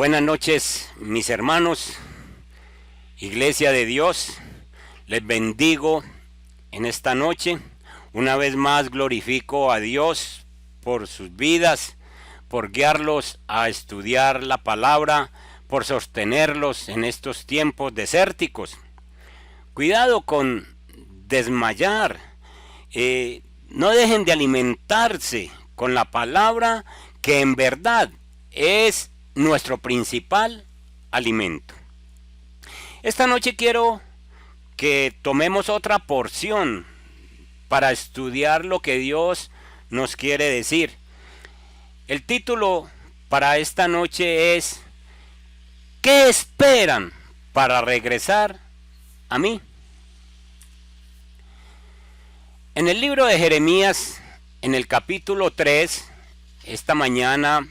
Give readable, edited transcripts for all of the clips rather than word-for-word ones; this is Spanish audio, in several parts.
Buenas noches, mis hermanos, Iglesia de Dios, les bendigo en esta noche. Una vez más glorifico a Dios por sus vidas, por guiarlos a estudiar la palabra, por sostenerlos en estos tiempos desérticos. Cuidado con desmayar, no dejen de alimentarse con la palabra que en verdad es nuestro principal alimento. Esta noche quiero que tomemos otra porción para estudiar lo que Dios nos quiere decir. El título para esta noche es ¿qué esperan para regresar a mí? En el libro de Jeremías, en el capítulo 3, esta mañana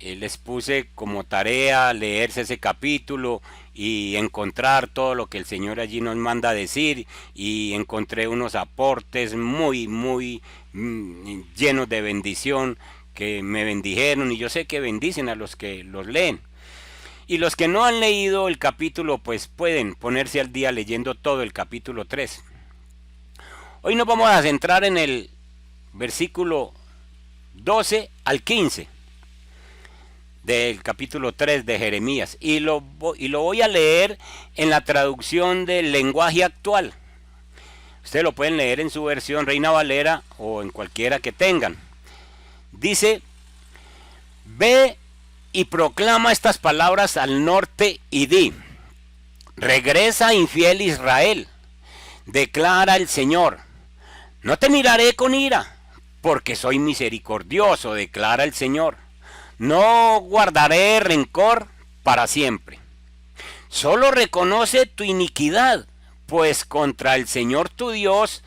les puse como tarea leerse ese capítulo y encontrar todo lo que el Señor allí nos manda a decir, y encontré unos aportes muy llenos de bendición que me bendijeron, y yo sé que bendicen a los que los leen. Y los que no han leído el capítulo, pues pueden ponerse al día leyendo todo el capítulo 3. Hoy nos vamos a centrar en el versículo 12 al 15 del capítulo 3 de Jeremías, y lo voy a leer en la traducción del lenguaje actual. Ustedes lo pueden leer en su versión Reina Valera o en cualquiera que tengan. Dice: ve y proclama estas palabras al norte y di: regresa, infiel Israel, declara el Señor, no te miraré con ira, porque soy misericordioso, declara el Señor. No guardaré rencor para siempre. Solo reconoce tu iniquidad, pues contra el Señor tu Dios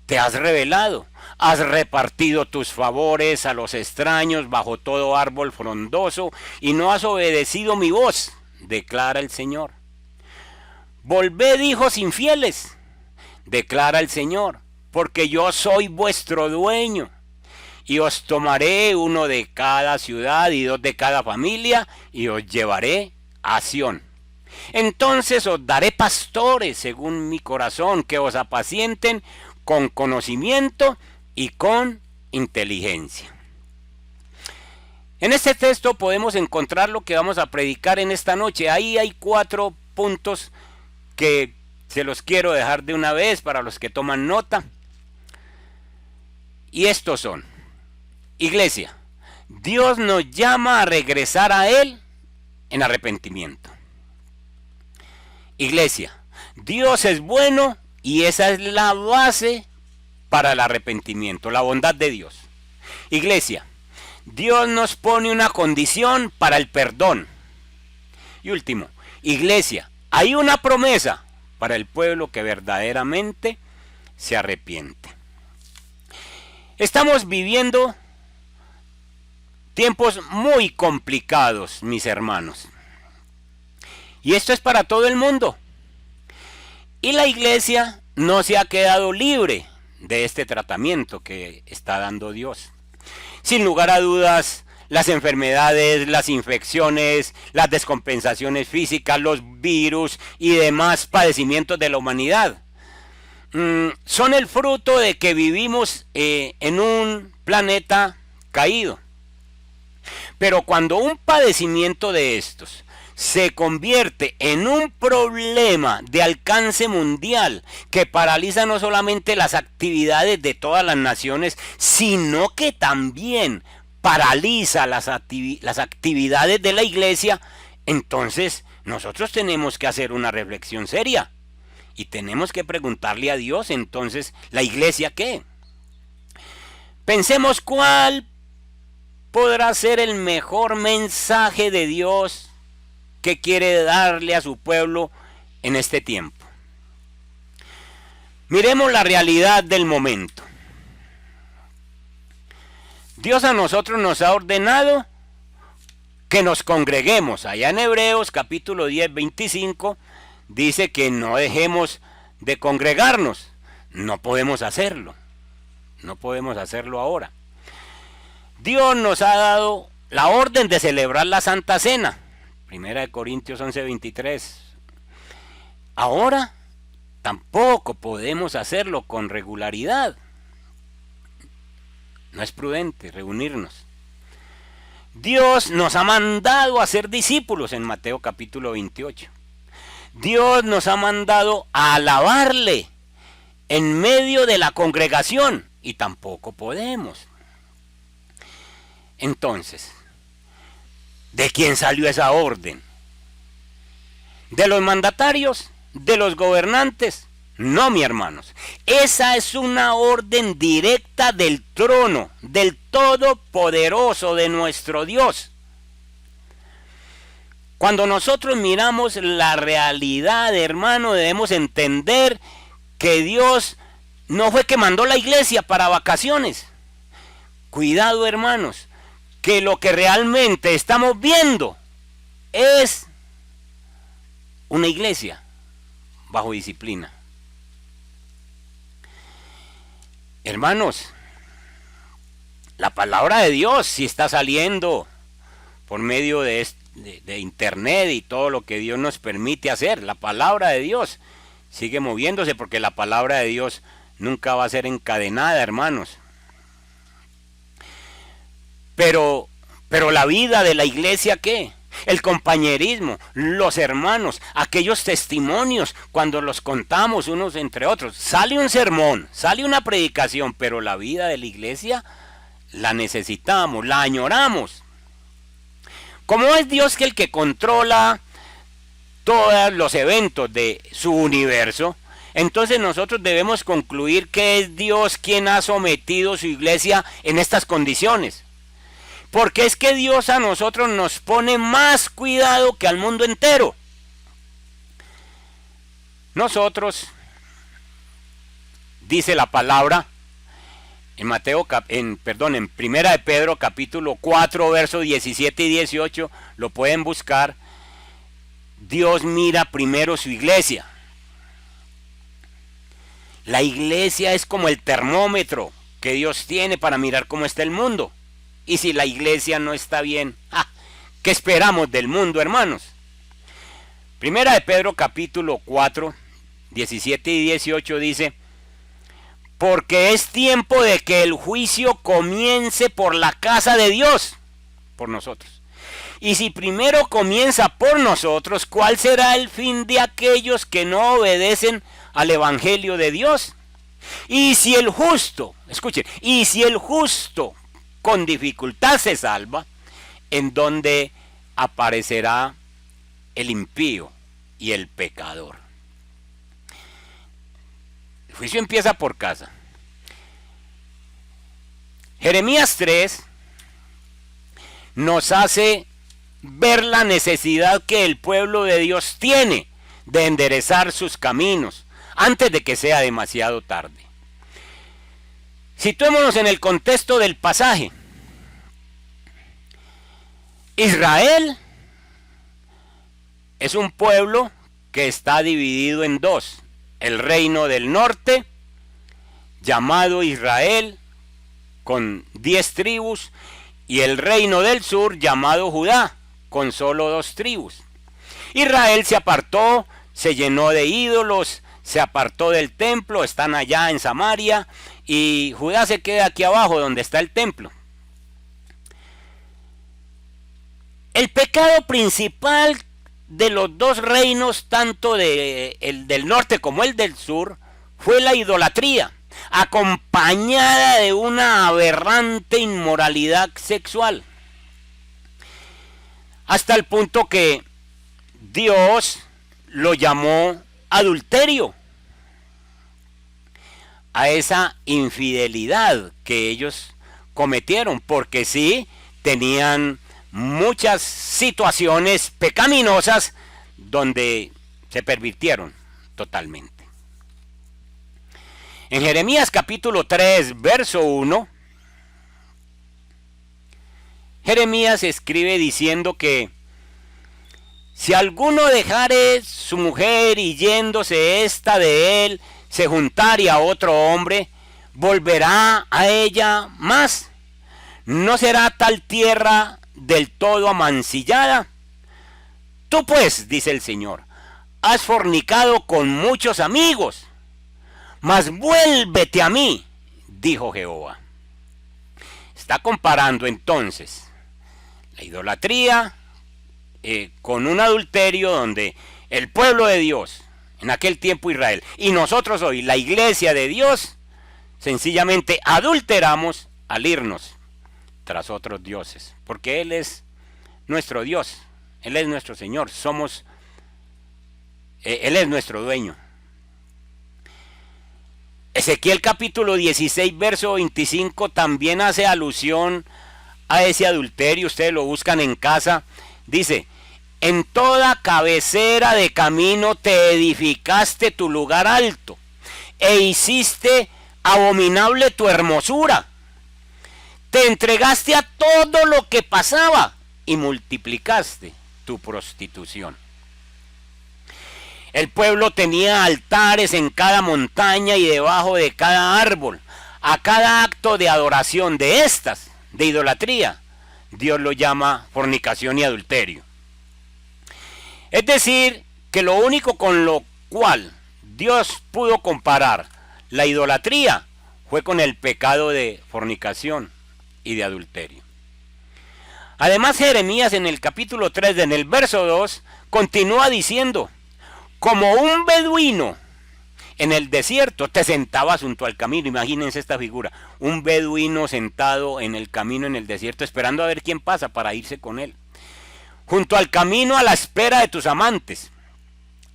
te has rebelado. Has repartido tus favores a los extraños bajo todo árbol frondoso y no has obedecido mi voz, declara el Señor. Volved, hijos infieles, declara el Señor, porque yo soy vuestro dueño. Y os tomaré uno de cada ciudad y dos de cada familia, y os llevaré a Sión. Entonces os daré pastores según mi corazón, que os apacienten con conocimiento y con inteligencia. En este texto podemos encontrar lo que vamos a predicar en esta noche. Ahí hay 4 puntos que se los quiero dejar de una vez para los que toman nota. Y estos son: Iglesia, Dios nos llama a regresar a Él en arrepentimiento. Iglesia, Dios es bueno y esa es la base para el arrepentimiento, la bondad de Dios. Iglesia, Dios nos pone una condición para el perdón. Y último, Iglesia, hay una promesa para el pueblo que verdaderamente se arrepiente. Estamos viviendo tiempos muy complicados, mis hermanos. Y esto es para todo el mundo. Y la iglesia no se ha quedado libre de este tratamiento que está dando Dios. Sin lugar a dudas, las enfermedades, las infecciones, las descompensaciones físicas, los virus y demás padecimientos de la humanidad son el fruto de que vivimos en un planeta caído. Pero cuando un padecimiento de estos se convierte en un problema de alcance mundial que paraliza no solamente las actividades de todas las naciones, sino que también paraliza las actividades de la iglesia, entonces nosotros tenemos que hacer una reflexión seria y tenemos que preguntarle a Dios: entonces, ¿la iglesia qué? Pensemos cuál podrá ser el mejor mensaje de Dios que quiere darle a su pueblo en este tiempo. Miremos la realidad del momento. Dios a nosotros nos ha ordenado que nos congreguemos. Allá en Hebreos capítulo 10, 25 dice que no dejemos de congregarnos. No podemos hacerlo. No podemos hacerlo ahora. Dios nos ha dado la orden de celebrar la Santa Cena. Primera de Corintios 11:23. Ahora tampoco podemos hacerlo con regularidad. No es prudente reunirnos. Dios nos ha mandado a ser discípulos en Mateo capítulo 28. Dios nos ha mandado a alabarle en medio de la congregación y tampoco podemos. Entonces, ¿de quién salió esa orden? ¿De los mandatarios? ¿De los gobernantes? No, mi hermanos. Esa es una orden directa del trono, del Todopoderoso, de nuestro Dios. Cuando nosotros miramos la realidad, hermano, debemos entender que Dios no fue que mandó la iglesia para vacaciones. Cuidado, hermanos, que lo que realmente estamos viendo es una iglesia bajo disciplina. Hermanos, la palabra de Dios sí está saliendo por medio de internet y todo lo que Dios nos permite hacer. La palabra de Dios sigue moviéndose porque la palabra de Dios nunca va a ser encadenada, hermanos. Pero la vida de la iglesia, ¿qué? El compañerismo, los hermanos, aquellos testimonios, cuando los contamos unos entre otros. Sale un sermón, sale una predicación, pero la vida de la iglesia la necesitamos, la añoramos. Como es Dios que el que controla todos los eventos de su universo, entonces nosotros debemos concluir que es Dios quien ha sometido su iglesia en estas condiciones. Porque es que Dios a nosotros nos pone más cuidado que al mundo entero. Nosotros, dice la palabra, en Primera de Pedro capítulo 4, versos 17 y 18, lo pueden buscar. Dios mira primero su iglesia. La iglesia es como el termómetro que Dios tiene para mirar cómo está el mundo. Y si la iglesia no está bien, ¿qué esperamos del mundo, hermanos? Primera de Pedro capítulo 4, 17 y 18 dice: porque es tiempo de que el juicio comience por la casa de Dios, por nosotros. Y si primero comienza por nosotros, ¿cuál será el fin de aquellos que no obedecen al evangelio de Dios? Y si el justo, escuchen, y si el justo con dificultad se salva, ¿en donde aparecerá el impío y el pecador? El juicio empieza por casa. Jeremías 3 nos hace ver la necesidad que el pueblo de Dios tiene de enderezar sus caminos antes de que sea demasiado tarde. Situémonos en el contexto del pasaje. Israel es un pueblo que está dividido en dos. El reino del norte, llamado Israel, con 10 tribus, y el reino del sur, llamado Judá, con solo 2 tribus. Israel se apartó, se llenó de ídolos, se apartó del templo, están allá en Samaria, y Judá se queda aquí abajo donde está el templo. El pecado principal de los dos reinos, tanto el del norte como el del sur, fue la idolatría, acompañada de una aberrante inmoralidad sexual. Hasta el punto que Dios lo llamó adulterio a esa infidelidad que ellos cometieron, porque sí tenían muchas situaciones pecaminosas donde se pervirtieron totalmente. En Jeremías capítulo 3, verso 1, Jeremías escribe diciendo que si alguno dejare su mujer y yéndose ésta de él, se juntare a otro hombre, volverá a ella más. ¿No será tal tierra del todo amancillada? Tú pues, dice el Señor, has fornicado con muchos amigos, mas vuélvete a mí, dijo Jehová. Está comparando entonces la idolatría con un adulterio donde el pueblo de Dios, en aquel tiempo Israel, y nosotros hoy, la iglesia de Dios, sencillamente adulteramos al irnos tras otros dioses, porque Él es nuestro Dios, Él es nuestro Señor, Él es nuestro dueño. Ezequiel capítulo 16, verso 25 también hace alusión a ese adulterio. Ustedes lo buscan en casa. Dice, en toda cabecera de camino te edificaste tu lugar alto, e hiciste abominable tu hermosura. Te entregaste a todo lo que pasaba, y multiplicaste tu prostitución. El pueblo tenía altares en cada montaña y debajo de cada árbol. A cada acto de adoración de estas, de idolatría, Dios lo llama fornicación y adulterio. Es decir, que lo único con lo cual Dios pudo comparar la idolatría fue con el pecado de fornicación y de adulterio. Además, Jeremías en el capítulo 3, en el verso 2, continúa diciendo, como un beduino en el desierto te sentabas junto al camino. Imagínense esta figura, un beduino sentado en el camino en el desierto esperando a ver quién pasa para irse con él. Junto al camino a la espera de tus amantes.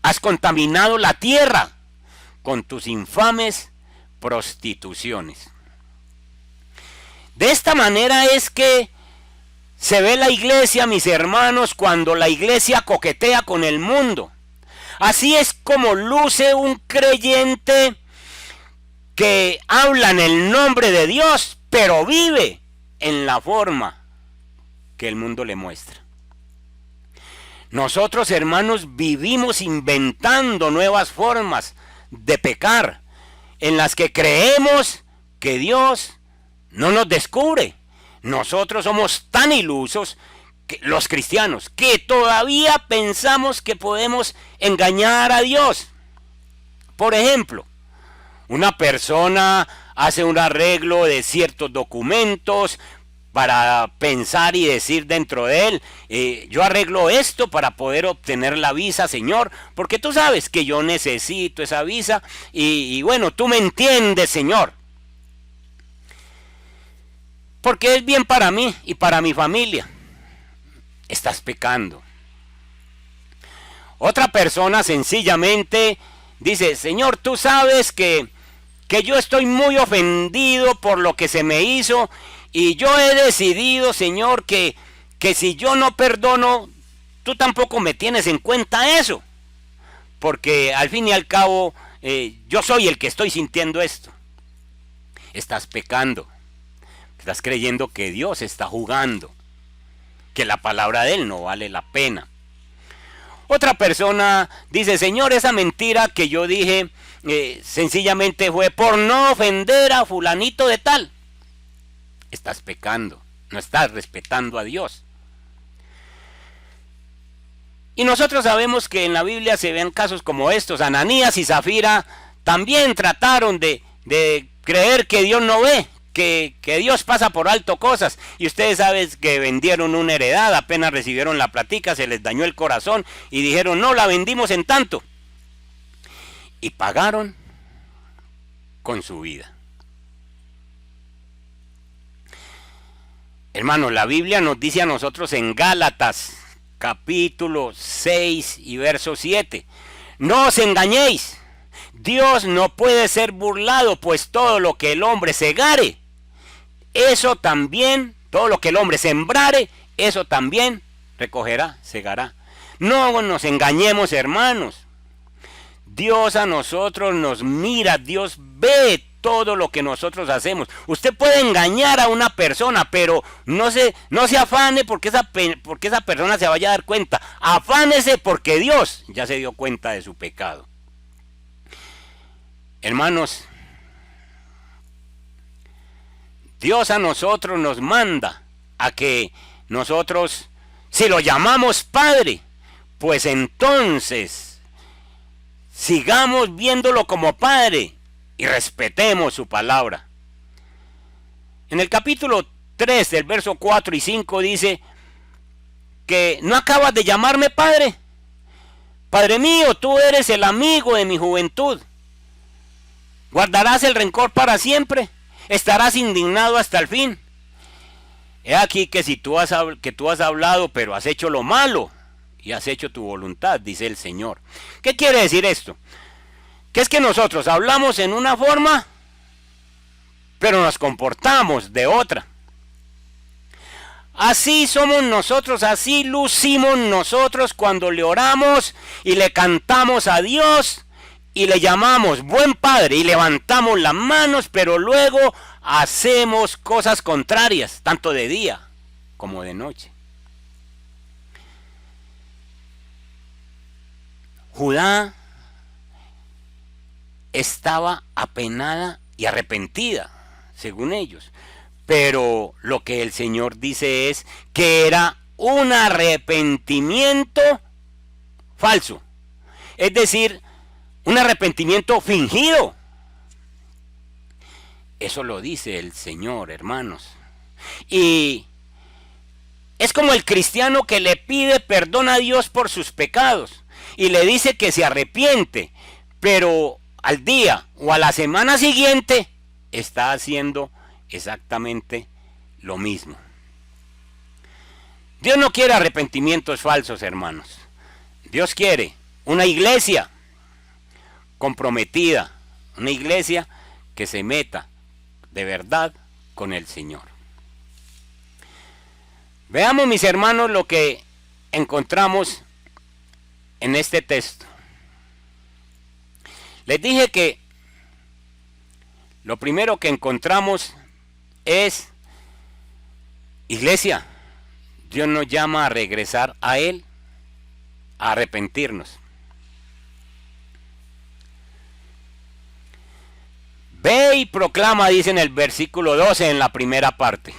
Has contaminado la tierra con tus infames prostituciones. De esta manera es que se ve la iglesia, mis hermanos, cuando la iglesia coquetea con el mundo. Así es como luce un creyente que habla en el nombre de Dios, pero vive en la forma que el mundo le muestra. Nosotros, hermanos, vivimos inventando nuevas formas de pecar, en las que creemos que Dios no nos descubre. Nosotros somos tan ilusos, los cristianos, que todavía pensamos que podemos engañar a Dios. Por ejemplo, una persona hace un arreglo de ciertos documentos para pensar y decir dentro de él, yo arreglo esto para poder obtener la visa, Señor, porque tú sabes que yo necesito esa visa y bueno, tú me entiendes, Señor, porque es bien para mí y para mi familia. Estás pecando. Otra persona sencillamente dice, Señor, tú sabes que yo estoy muy ofendido por lo que se me hizo y yo he decidido, Señor, que si yo no perdono, tú tampoco me tienes en cuenta eso, porque al fin y al cabo yo soy el que estoy sintiendo esto. Estás pecando. Estás creyendo que Dios está jugando, que la palabra de Él no vale la pena. Otra persona dice, Señor, esa mentira que yo dije sencillamente fue por no ofender a fulanito de tal. Estás pecando, no estás respetando a Dios. Y nosotros sabemos que en la Biblia se ven casos como estos. Ananías y Zafira también trataron de creer que Dios no ve, que Dios pasa por alto cosas, y ustedes saben que vendieron una heredad, apenas recibieron la platica, se les dañó el corazón y dijeron, no, la vendimos en tanto, y pagaron con su vida. Hermanos, la Biblia nos dice a nosotros en Gálatas capítulo 6 y verso 7, no os engañéis, Dios no puede ser burlado, pues todo lo que el hombre segare, eso también, todo lo que el hombre sembrare, eso también recogerá, segará. No nos engañemos, hermanos. Dios a nosotros nos mira, Dios ve todo lo que nosotros hacemos. Usted puede engañar a una persona, pero no se afane porque esa persona se vaya a dar cuenta. Afánese porque Dios ya se dio cuenta de su pecado. Hermanos, Dios a nosotros nos manda a que nosotros, si lo llamamos Padre, pues entonces sigamos viéndolo como Padre y respetemos su palabra. En el capítulo 3 del verso 4 y 5 dice que no acabas de llamarme Padre. Padre mío, tú eres el amigo de mi juventud. ¿Guardarás el rencor para siempre? ¿Estarás indignado hasta el fin? He aquí que si tú has hablado, pero has hecho lo malo y has hecho tu voluntad, dice el Señor. ¿Qué quiere decir esto? Que es que nosotros hablamos en una forma, pero nos comportamos de otra. Así somos nosotros, así lucimos nosotros cuando le oramos y le cantamos a Dios y le llamamos buen Padre y levantamos las manos, pero luego hacemos cosas contrarias, tanto de día como de noche. Judá estaba apenada y arrepentida, según ellos. Pero lo que el Señor dice es que era un arrepentimiento falso. Es decir, un arrepentimiento fingido. Eso lo dice el Señor, hermanos. Y es como el cristiano que le pide perdón a Dios por sus pecados y le dice que se arrepiente, pero al día o a la semana siguiente está haciendo exactamente lo mismo. Dios no quiere arrepentimientos falsos, hermanos. Dios quiere una iglesia comprometida, una iglesia que se meta de verdad con el Señor. Veamos, mis hermanos, lo que encontramos en este texto. Les dije que lo primero que encontramos es, iglesia, Dios nos llama a regresar a Él, a arrepentirnos. Ve y proclama, dice en el versículo 12 en la primera parte.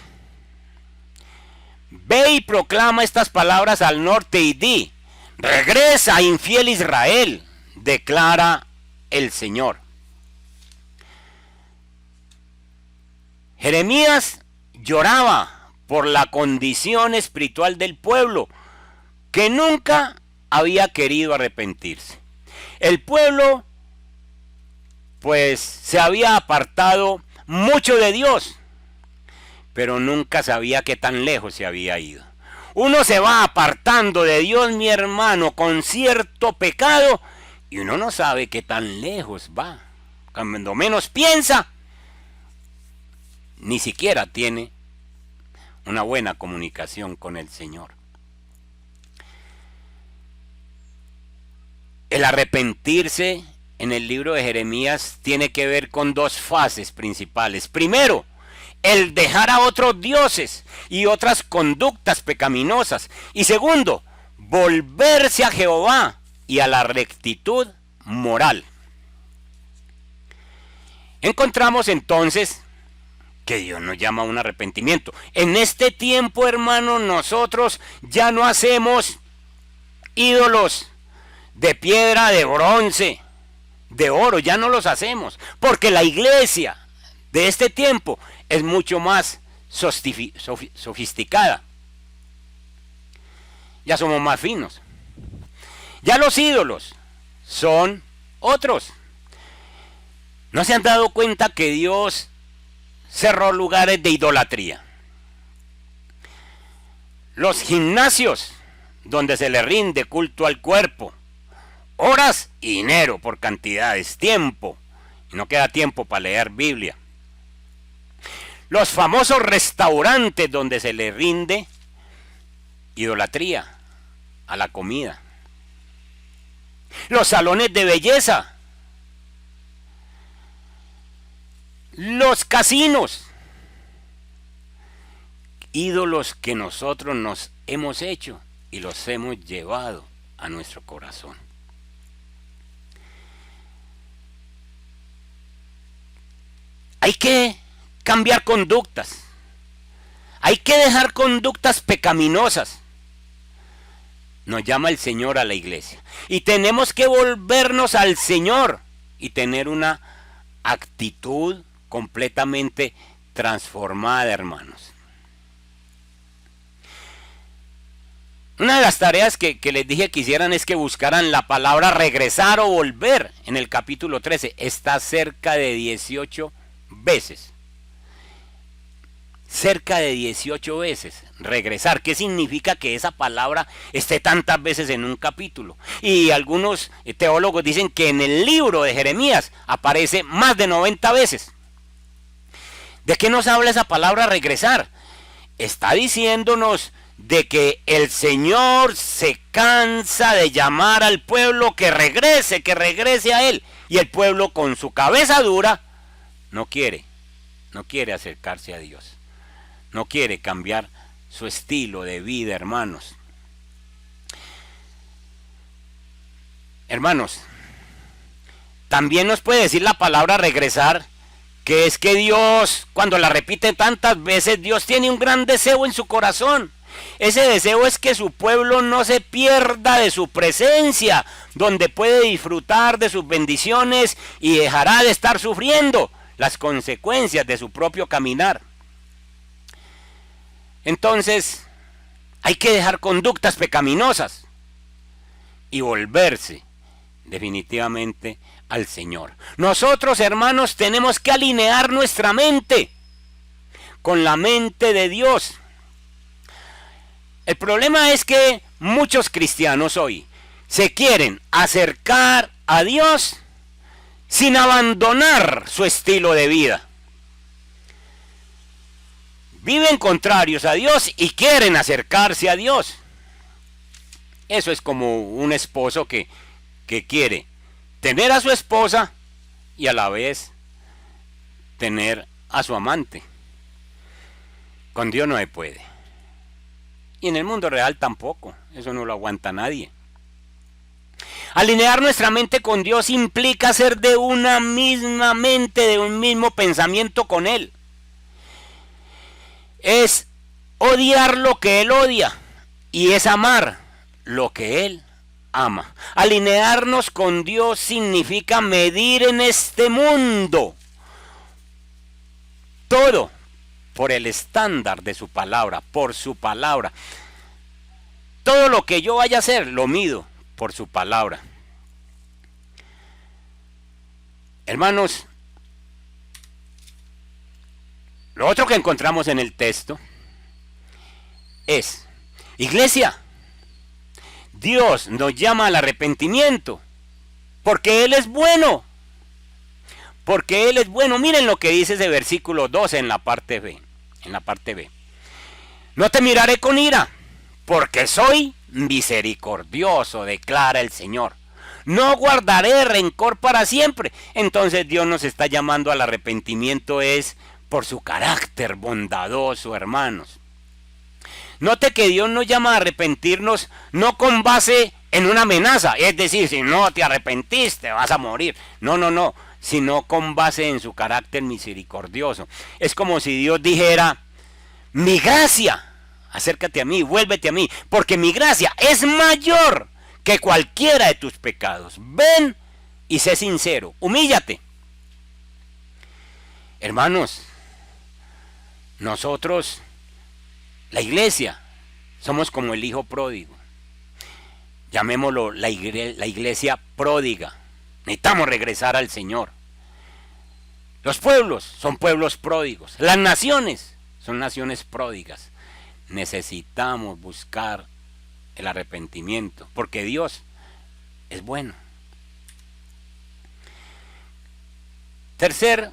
Ve y proclama estas palabras al norte y di, regresa, infiel Israel, declara el Señor. Jeremías lloraba por la condición espiritual del pueblo, que nunca había querido arrepentirse. El pueblo, pues, se había apartado mucho de Dios, pero nunca sabía qué tan lejos se había ido. Uno se va apartando de Dios, mi hermano, con cierto pecado, y uno no sabe qué tan lejos va. Cuando menos piensa, ni siquiera tiene una buena comunicación con el Señor. El arrepentirse en el libro de Jeremías tiene que ver con dos fases principales. Primero, el dejar a otros dioses y otras conductas pecaminosas. Y segundo, volverse a Jehová y a la rectitud moral. Encontramos entonces que Dios nos llama a un arrepentimiento. En este tiempo, hermano, nosotros ya no hacemos ídolos de piedra, de bronce, de oro, ya no los hacemos, porque la iglesia de este tiempo es mucho más sofisticada. Ya somos más finos. Ya los ídolos son otros. ¿No se han dado cuenta que Dios cerró lugares de idolatría? Los gimnasios donde se le rinde culto al cuerpo, horas y dinero por cantidades, tiempo, y no queda tiempo para leer Biblia. Los famosos restaurantes donde se le rinde idolatría a la comida. Los salones de belleza. Los casinos. Ídolos que nosotros nos hemos hecho y los hemos llevado a nuestro corazón. Hay que cambiar conductas. Hay que dejar conductas pecaminosas. Nos llama el Señor a la iglesia. Y tenemos que volvernos al Señor y tener una actitud completamente transformada, hermanos. Una de las tareas que les dije que hicieran es que buscaran la palabra regresar o volver en el capítulo 13. Está cerca de 18 veces. Cerca de 18 veces. Regresar. ¿Qué significa que esa palabra esté tantas veces en un capítulo? Y algunos teólogos dicen que en el libro de Jeremías aparece más de 90 veces. ¿De qué nos habla esa palabra regresar? Está diciéndonos de que el Señor se cansa de llamar al pueblo que regrese a Él. Y el pueblo con su cabeza dura no quiere acercarse a Dios. No quiere cambiar su estilo de vida, hermanos. Hermanos, también nos puede decir la palabra regresar, que es que Dios, cuando la repite tantas veces, Dios tiene un gran deseo en su corazón. Ese deseo es que su pueblo no se pierda de su presencia, donde puede disfrutar de sus bendiciones y dejará de estar sufriendo las consecuencias de su propio caminar. Entonces, hay que dejar conductas pecaminosas y volverse definitivamente al Señor. Nosotros, hermanos, tenemos que alinear nuestra mente con la mente de Dios. El problema es que muchos cristianos hoy se quieren acercar a Dios sin abandonar su estilo de vida. Viven contrarios a Dios y quieren acercarse a Dios. Eso es como un esposo que quiere tener a su esposa y a la vez tener a su amante. Con Dios no se puede. Y en el mundo real tampoco. Eso no lo aguanta nadie. Alinear nuestra mente con Dios implica ser de una misma mente, de un mismo pensamiento con Él. Es odiar lo que Él odia y es amar lo que Él ama. Alinearnos con Dios significa medir en este mundo todo por el estándar de su palabra, por su palabra. Todo lo que yo vaya a hacer lo mido por su palabra. Hermanos, lo otro que encontramos en el texto es, iglesia, Dios nos llama al arrepentimiento, porque Él es bueno. Porque Él es bueno. Miren lo que dice ese versículo 12 en la parte B. No te miraré con ira, porque soy misericordioso, declara el Señor. No guardaré rencor para siempre. Entonces Dios nos está llamando al arrepentimiento es por su carácter bondadoso, hermanos. Note que Dios nos llama a arrepentirnos no con base en una amenaza, es decir, si no te arrepentiste vas a morir. No, sino con base en su carácter misericordioso. Es como si Dios dijera, mi gracia, acércate a mí, vuélvete a mí, porque mi gracia es mayor que cualquiera de tus pecados. Ven y sé sincero, humíllate. Hermanos, nosotros, la iglesia, somos como el hijo pródigo. Llamémoslo la iglesia pródiga. Necesitamos regresar al Señor. Los pueblos son pueblos pródigos. Las naciones son naciones pródigas. Necesitamos buscar el arrepentimiento, porque Dios es bueno. Tercer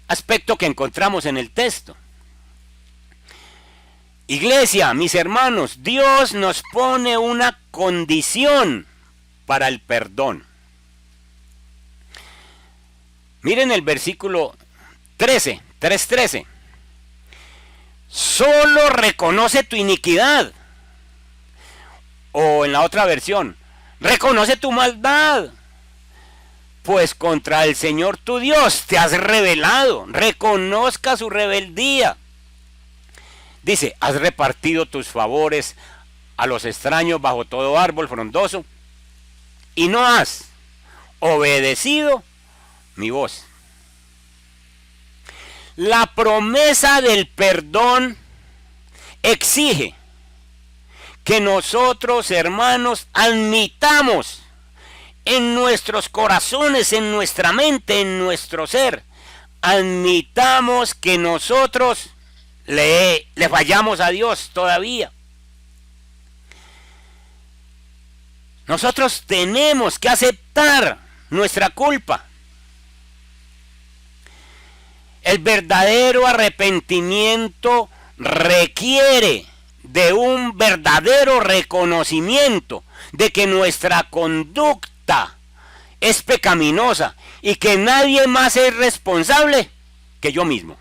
aspecto que encontramos en el texto. Iglesia, mis hermanos, Dios nos pone una condición para el perdón. Miren el versículo 3:13. Solo reconoce tu iniquidad. O en la otra versión, reconoce tu maldad. Pues contra el Señor tu Dios te has rebelado. Reconozca su rebeldía. Dice, has repartido tus favores a los extraños bajo todo árbol frondoso, y no has obedecido mi voz. La promesa del perdón exige que nosotros, hermanos, admitamos en nuestros corazones, en nuestra mente, en nuestro ser, admitamos que nosotros le fallamos a Dios todavía. Nosotros tenemos que aceptar nuestra culpa. El verdadero arrepentimiento requiere de un verdadero reconocimiento de que nuestra conducta es pecaminosa y que nadie más es responsable que yo mismo.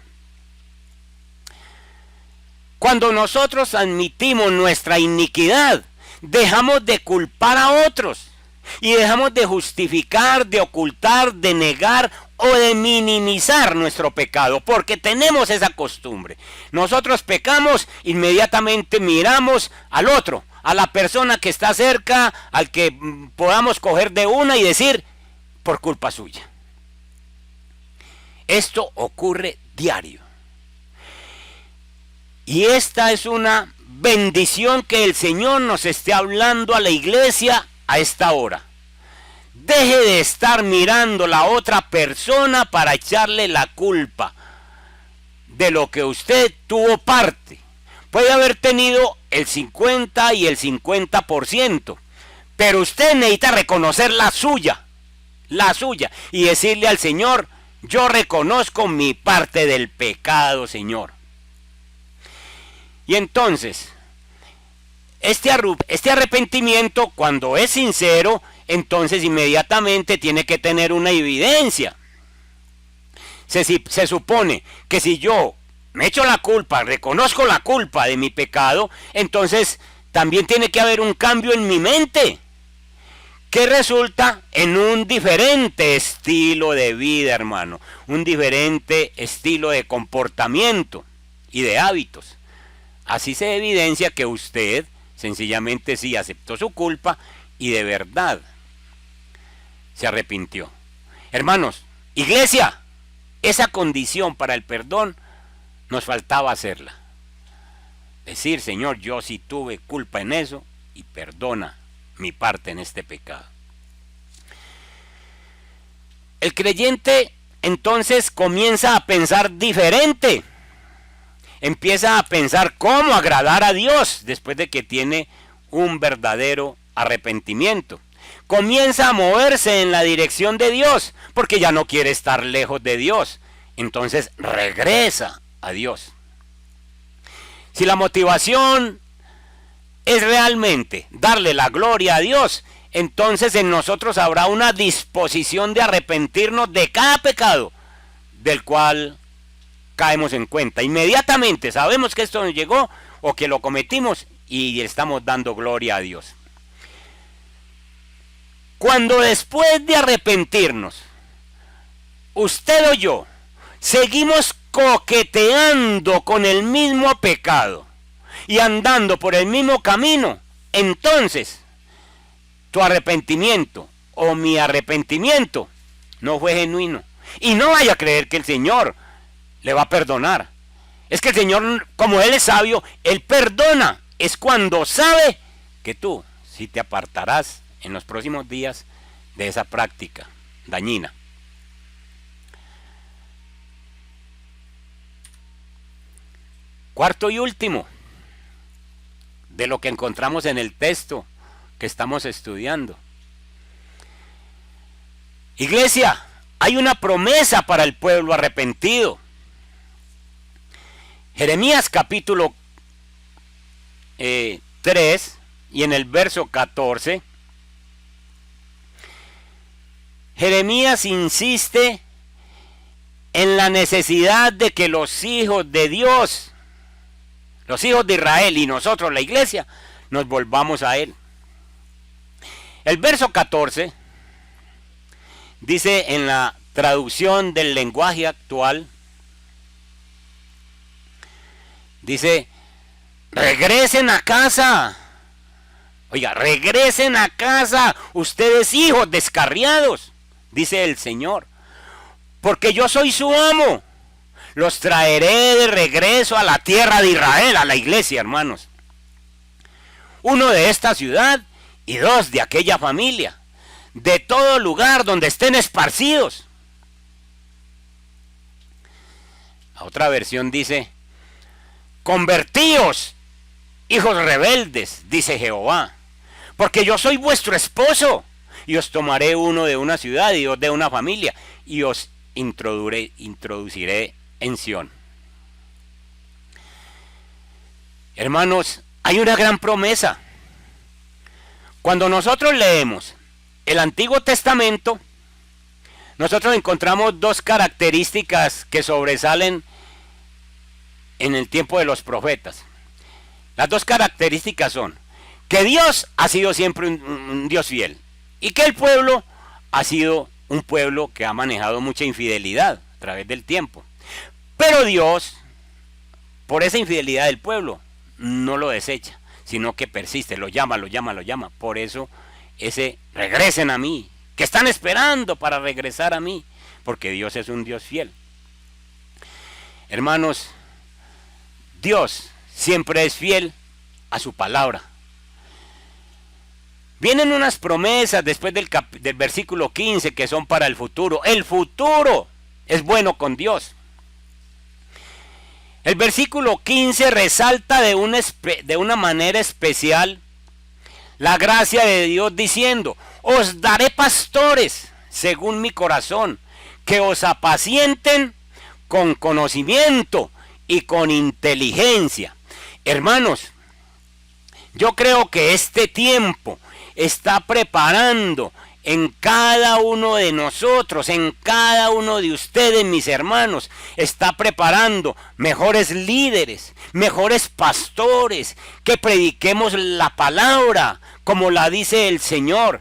Cuando nosotros admitimos nuestra iniquidad, dejamos de culpar a otros y dejamos de justificar, de ocultar, de negar o de minimizar nuestro pecado, porque tenemos esa costumbre. Nosotros pecamos, inmediatamente miramos al otro, a la persona que está cerca, al que podamos coger de una y decir, por culpa suya. Esto ocurre diario. Y esta es una bendición que el Señor nos esté hablando a la iglesia a esta hora. Deje de estar mirando a la otra persona para echarle la culpa de lo que usted tuvo parte. Puede haber tenido el 50 y el 50%, pero usted necesita reconocer la suya, y decirle al Señor, yo reconozco mi parte del pecado, Señor. Y entonces, este arrepentimiento, cuando es sincero, entonces inmediatamente tiene que tener una evidencia. Se supone que si yo me echo la culpa, reconozco la culpa de mi pecado, entonces también tiene que haber un cambio en mi mente, que resulta en un diferente estilo de vida, hermano, un diferente estilo de comportamiento y de hábitos. Así se evidencia que usted sencillamente sí aceptó su culpa y de verdad se arrepintió. Hermanos, iglesia, esa condición para el perdón nos faltaba hacerla. Decir, Señor, yo sí tuve culpa en eso y perdona mi parte en este pecado. El creyente entonces comienza a pensar diferente. Empieza a pensar cómo agradar a Dios después de que tiene un verdadero arrepentimiento. Comienza a moverse en la dirección de Dios porque ya no quiere estar lejos de Dios. Entonces regresa a Dios. Si la motivación es realmente darle la gloria a Dios, entonces en nosotros habrá una disposición de arrepentirnos de cada pecado del cual caemos en cuenta. Inmediatamente sabemos que esto nos llegó o que lo cometimos y estamos dando gloria a Dios. Cuando después de arrepentirnos, usted o yo, seguimos coqueteando con el mismo pecado y andando por el mismo camino, entonces tu arrepentimiento o mi arrepentimiento no fue genuino. Y no vaya a creer que el Señor le va a perdonar. Es que el Señor, como Él es sabio, Él perdona. Es cuando sabe que tú sí te apartarás en los próximos días de esa práctica dañina. Cuarto y último, de lo que encontramos en el texto que estamos estudiando. Iglesia, hay una promesa para el pueblo arrepentido. Jeremías capítulo 3 y en el verso 14, Jeremías insiste en la necesidad de que los hijos de Dios, los hijos de Israel y nosotros, la iglesia, nos volvamos a Él. El verso 14 dice en la traducción del lenguaje actual, dice, regresen a casa, Oiga, regresen a casa, ustedes hijos descarriados, dice el Señor, porque yo soy su amo. Los traeré de regreso a la tierra de Israel, a la iglesia, hermanos. Uno de esta ciudad y dos de aquella familia, de todo lugar donde estén esparcidos. La otra versión dice, convertíos, hijos rebeldes, dice Jehová, porque yo soy vuestro esposo, y os tomaré uno de una ciudad y dos de una familia, y os introduciré en Sión. Hermanos, hay una gran promesa. Cuando nosotros leemos el Antiguo Testamento, nosotros encontramos dos características que sobresalen en el tiempo de los profetas. Las dos características son que Dios ha sido siempre un Dios fiel y que el pueblo ha sido un pueblo que ha manejado mucha infidelidad a través del tiempo. Pero Dios, por esa infidelidad del pueblo, no lo desecha, sino que persiste, lo llama. Por eso ese regresen a mí, que están esperando para regresar a mí, porque Dios es un Dios fiel. Hermanos, Dios siempre es fiel a su palabra. Vienen unas promesas después del versículo 15 que son para el futuro. El futuro es bueno con Dios. El versículo 15 resalta de una manera especial la gracia de Dios diciendo, os daré pastores según mi corazón, que os apacienten con conocimiento y con inteligencia. Hermanos, yo creo que este tiempo está preparando en cada uno de nosotros, en cada uno de ustedes, mis hermanos, está preparando mejores líderes, mejores pastores, que prediquemos la palabra como la dice el Señor.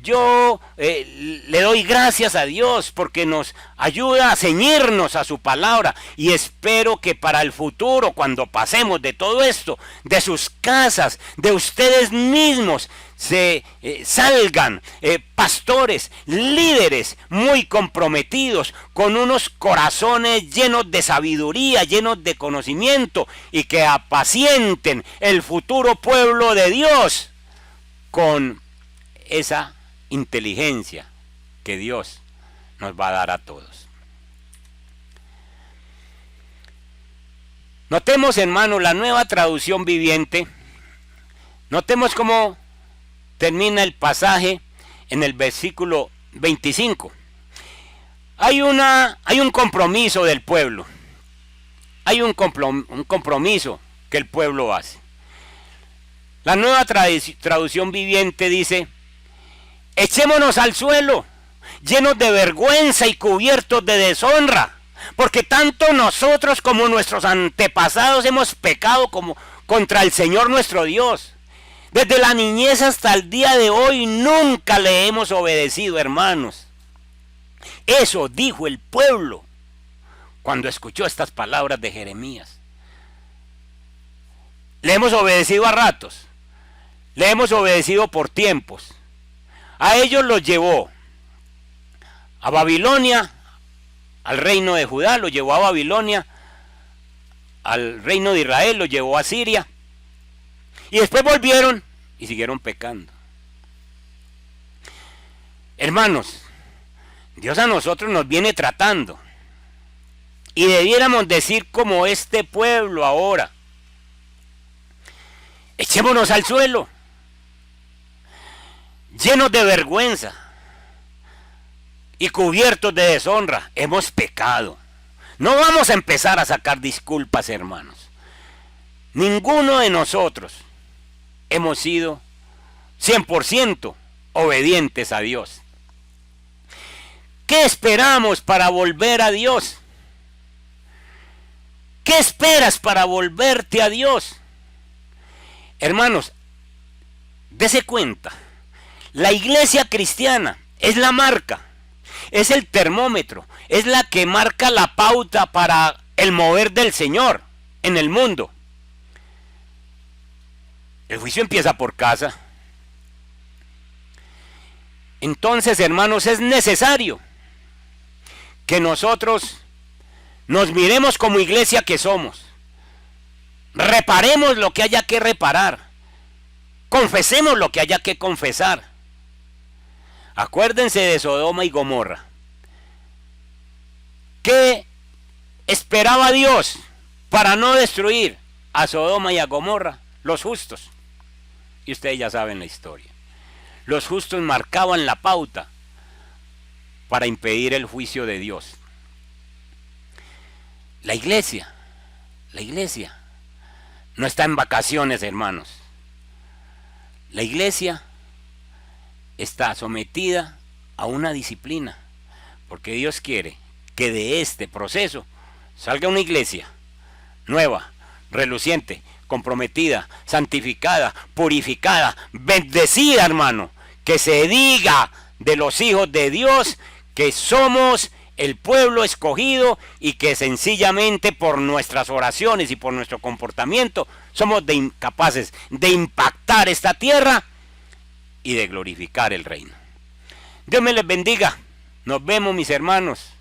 Yo le doy gracias a Dios porque nos ayuda a ceñirnos a su palabra y espero que para el futuro, cuando pasemos de todo esto, de sus casas, de ustedes mismos, se salgan pastores, líderes muy comprometidos, con unos corazones llenos de sabiduría, llenos de conocimiento y que apacienten el futuro pueblo de Dios con esa inteligencia que Dios nos va a dar a todos. Notemos, hermano, la Nueva Traducción Viviente. Notemos cómo termina el pasaje en el versículo 25. Hay un compromiso del pueblo. Hay un compromiso que el pueblo hace. La Nueva Traducción Viviente dice, echémonos al suelo, llenos de vergüenza y cubiertos de deshonra, porque tanto nosotros como nuestros antepasados hemos pecado contra el Señor nuestro Dios. Desde la niñez hasta el día de hoy nunca le hemos obedecido, hermanos. Eso dijo el pueblo cuando escuchó estas palabras de Jeremías. Le hemos obedecido a ratos, le hemos obedecido por tiempos. A ellos los llevó a Babilonia, al reino de Judá, los llevó a Babilonia, al reino de Israel, los llevó a Siria. Y después volvieron y siguieron pecando. Hermanos, Dios a nosotros nos viene tratando. Y debiéramos decir como este pueblo ahora, echémonos al suelo, llenos de vergüenza y cubiertos de deshonra, hemos pecado. No vamos a empezar a sacar disculpas, hermanos. Ninguno de nosotros hemos sido 100% obedientes a Dios. ¿Qué esperamos para volver a Dios? ¿Qué esperas para volverte a Dios? Hermanos, dese cuenta. La iglesia cristiana es la marca, es el termómetro, es la que marca la pauta para el mover del Señor en el mundo. El juicio empieza por casa. Entonces, hermanos, es necesario que nosotros nos miremos como iglesia que somos. Reparemos lo que haya que reparar. Confesemos lo que haya que confesar. Acuérdense de Sodoma y Gomorra. ¿Qué esperaba Dios para no destruir a Sodoma y a Gomorra? Los justos. Y ustedes ya saben la historia. Los justos marcaban la pauta para impedir el juicio de Dios. La iglesia no está en vacaciones, hermanos. La iglesia está sometida a una disciplina, porque Dios quiere que de este proceso salga una iglesia nueva, reluciente, comprometida, santificada, purificada, bendecida, hermano, que se diga de los hijos de Dios que somos el pueblo escogido y que sencillamente por nuestras oraciones y por nuestro comportamiento somos incapaces de impactar esta tierra y de glorificar el reino. Dios me les bendiga. Nos vemos, mis hermanos.